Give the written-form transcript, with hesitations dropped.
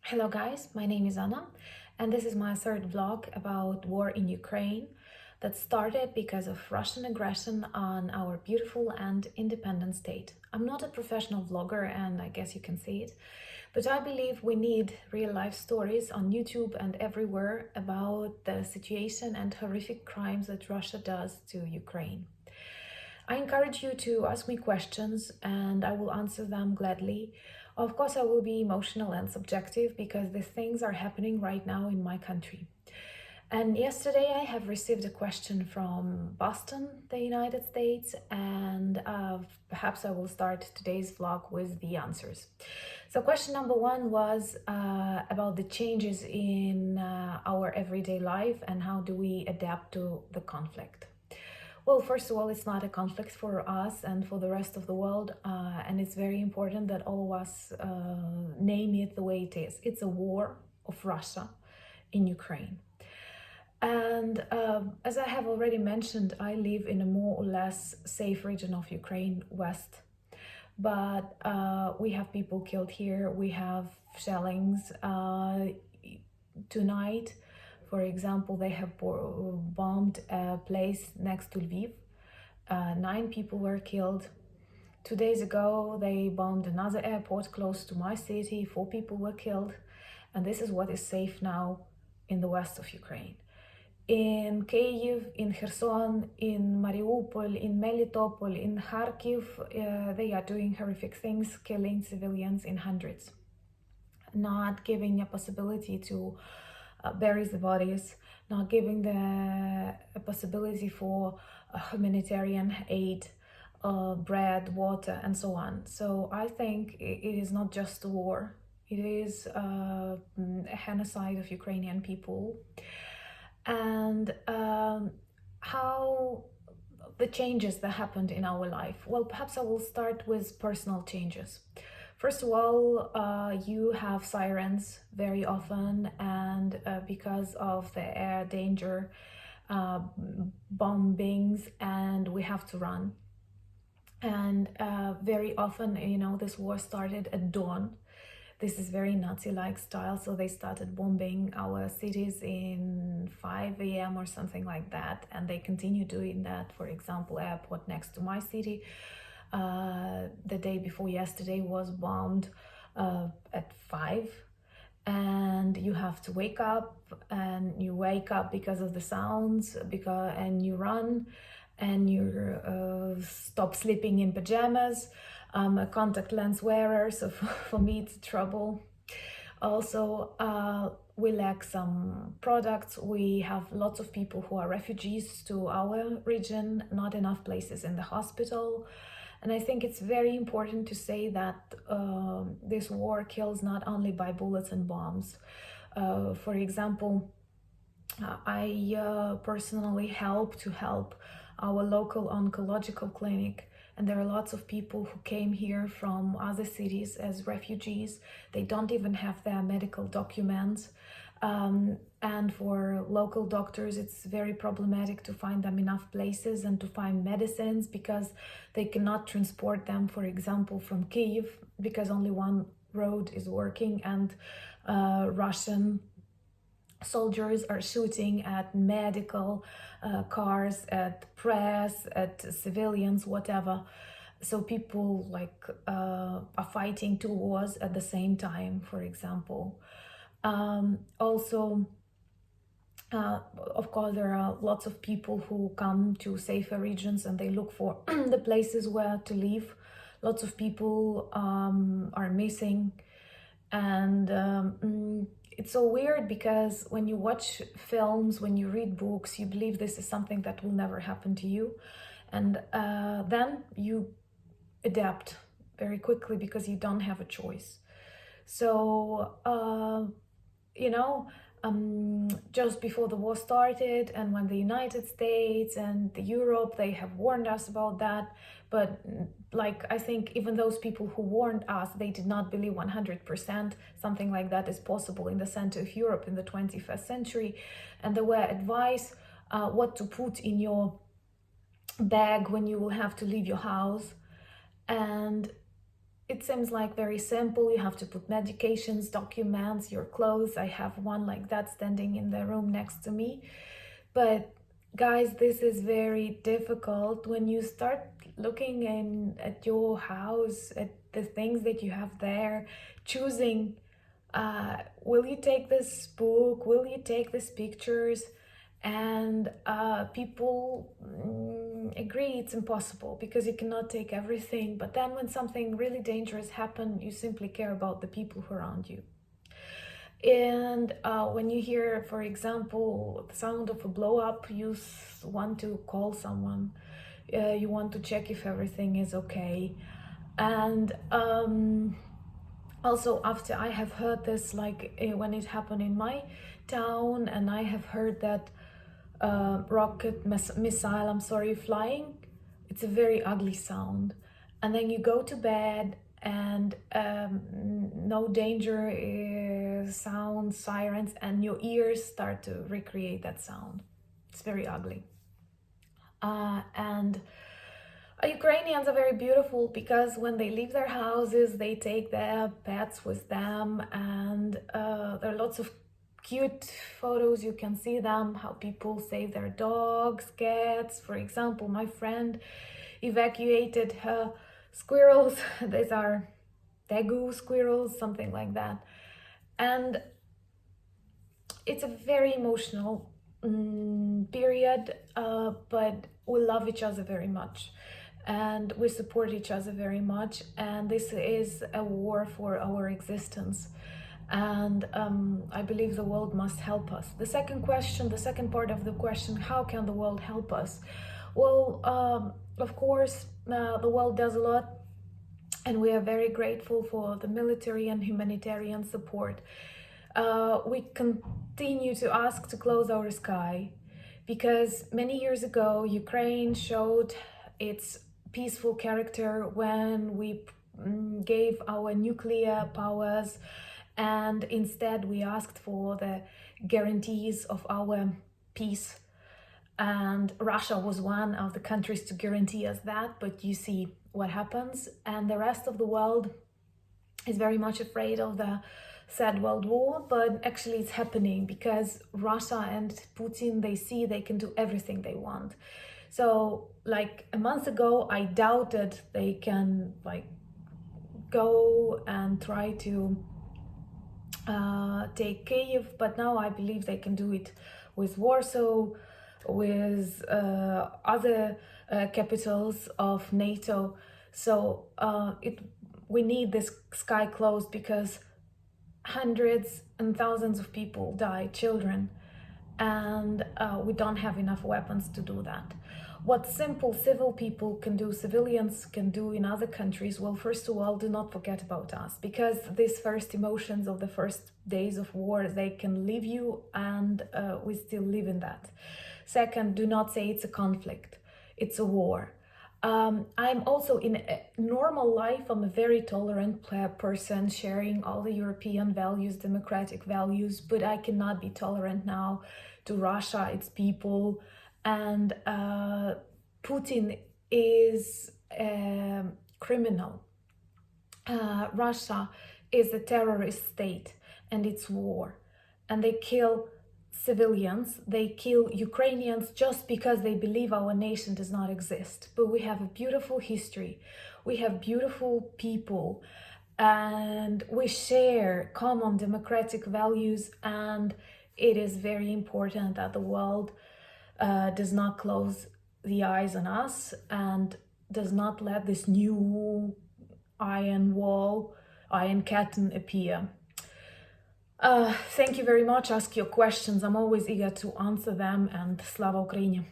Hello guys, my name is Anna and this is my third vlog about war in Ukraine that started because of Russian aggression on our beautiful and independent state. I'm not a professional vlogger and I guess you can see it, but I believe we need real life stories on YouTube and everywhere about the situation and horrific crimes that Russia does to Ukraine. I encourage you to ask me questions and I will answer them gladly. Of course, I will be emotional and subjective because these things are happening right now in my country. And yesterday I have received a question from Boston, the United States, and perhaps I will start today's vlog with the answers. So question number one was about the changes in our everyday life and how do we adapt to the conflict. Well, first of all, it's not a conflict for us and for the rest of the world, and it's very important that all of us name it the way it is. It's a war of Russia in Ukraine. And as I have already mentioned, I live in a more or less safe region of Ukraine, west. But we have people killed here, we have shellings. Tonight, for example, they have bombed a place next to Lviv. 9 people were killed. 2 days ago, they bombed another airport close to my city. 4 people were killed. And this is what is safe now in the west of Ukraine. In Kyiv, in Kherson, in Mariupol, in Melitopol, in Kharkiv, they are doing horrific things, killing civilians in hundreds, not giving a possibility to bury the bodies, not giving a possibility for humanitarian aid, bread, water, and so on. So I think it is not just a war, it is a genocide of Ukrainian people. And how the changes that happened in our life. Well, perhaps I will start with personal changes. First of all, you have sirens very often, and because of the air danger, bombings, and we have to run. And very often, this war started at dawn. This is very Nazi-like style, so they started bombing our cities in 5 a.m. or something like that, and they continue doing that. For example, airport next to my city, the day before yesterday was bombed at 5, and you have to wake up, and you wake up because of the sounds, and you run, and you stop sleeping in pajamas. I'm a contact lens wearer, so for me it's trouble. Also, we lack some products. We have lots of people who are refugees to our region, not enough places in the hospital. And I think it's very important to say that this war kills not only by bullets and bombs. For example, I personally help our local oncological clinic, and there are lots of people who came here from other cities as refugees. They don't even have their medical documents, and for local doctors it's very problematic to find them enough places and to find medicines, because they cannot transport them, for example, from Kyiv, because only one road is working, and Russian soldiers are shooting at medical cars, at press, at civilians, whatever. So people are fighting 2 wars at the same time, for example. Also, of course, there are lots of people who come to safer regions and they look for the places where to live. Lots of people are missing, and it's so weird because when you watch films, when you read books, you believe this is something that will never happen to you, and then you adapt very quickly because you don't have a choice. So just before the war started, and when the United States and Europe, they have warned us about that, but I think even those people who warned us, they did not believe 100% something like that is possible in the center of Europe in the 21st century. And there were advice what to put in your bag when you will have to leave your house. And it seems like very simple. You have to put medications, documents, your clothes. I have one like that standing in the room next to me. But guys, this is very difficult when you start looking at your house, at the things that you have there, choosing, will you take this book, will you take these pictures? And people agree it's impossible because you cannot take everything. But then when something really dangerous happens, you simply care about the people who are around you. And when you hear, for example, the sound of a blow up, you want to call someone. You want to check if everything is okay. And also, after I have heard this, like when it happened in my town, and I have heard that rocket missile, I'm sorry, flying, it's a very ugly sound. And then you go to bed and no danger sounds, sirens, and your ears start to recreate that sound. It's very ugly. And Ukrainians are very beautiful because when they leave their houses, they take their pets with them, and there are lots of cute photos. You can see them, how people save their dogs, cats. For example, my friend evacuated her squirrels. These are tegu squirrels, something like that. And it's a very emotional period, but we love each other very much and we support each other very much, and this is a war for our existence. And I believe the world must help us. The second part of the question, how can the world help us? Well, of course, the world does a lot, and we are very grateful for the military and humanitarian support. We continue to ask to close our sky because many years ago, Ukraine showed its peaceful character when we gave our nuclear powers, and instead we asked for the guarantees of our peace. And Russia was one of the countries to guarantee us that, but you see what happens, and the rest of the world is very much afraid of the third world war. But actually it's happening because Russia and Putin, they see they can do everything they want. So like a month ago, I doubted they can like go and try to take Kyiv, but now I believe they can do it with Warsaw, with other capitals of NATO. So we need this sky closed because hundreds and thousands of people die, children, and we don't have enough weapons to do that. What simple civil people can do, civilians can do in other countries, well, first of all, do not forget about us, because these first emotions of the first days of war, they can leave you, and we still live in that. Second, do not say it's a conflict, it's a war. I'm also in a normal life, I'm a very tolerant person, sharing all the European values, democratic values, but I cannot be tolerant now to Russia, its people, and Putin is a criminal. Russia is a terrorist state and it's war, and they kill civilians, they kill Ukrainians just because they believe our nation does not exist. But we have a beautiful history, we have beautiful people, and we share common democratic values, and it is very important that the world does not close the eyes on us and does not let this new iron wall, iron curtain appear. Thank you very much. Ask your questions. I'm always eager to answer them, and Slava Ukraini.